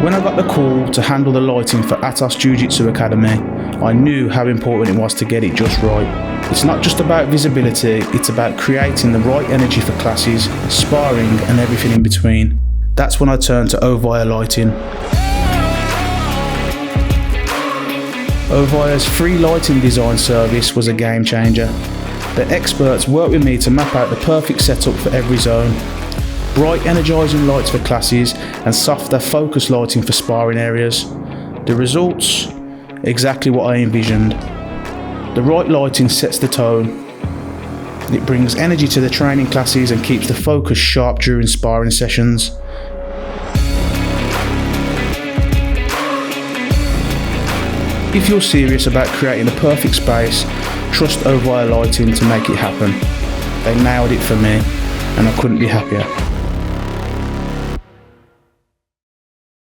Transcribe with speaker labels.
Speaker 1: When I got the call to handle the lighting for Atos Jiu-Jitsu Academy, I knew how important it was to get it just right. It's not just about visibility, it's about creating the right energy for classes, sparring and everything in between. That's when I turned to Ovia Lighting. Ovia's free lighting design service was a game changer. The experts worked with me to map out the perfect setup for every zone. Bright energising lights for classes and softer focus lighting for sparring areas. The results? Exactly what I envisioned. The right lighting sets the tone. It brings energy to the training classes and keeps the focus sharp during sparring sessions. If you're serious about creating the perfect space, trust Ovia Lighting to make it happen. They nailed it for me, and I couldn't be happier.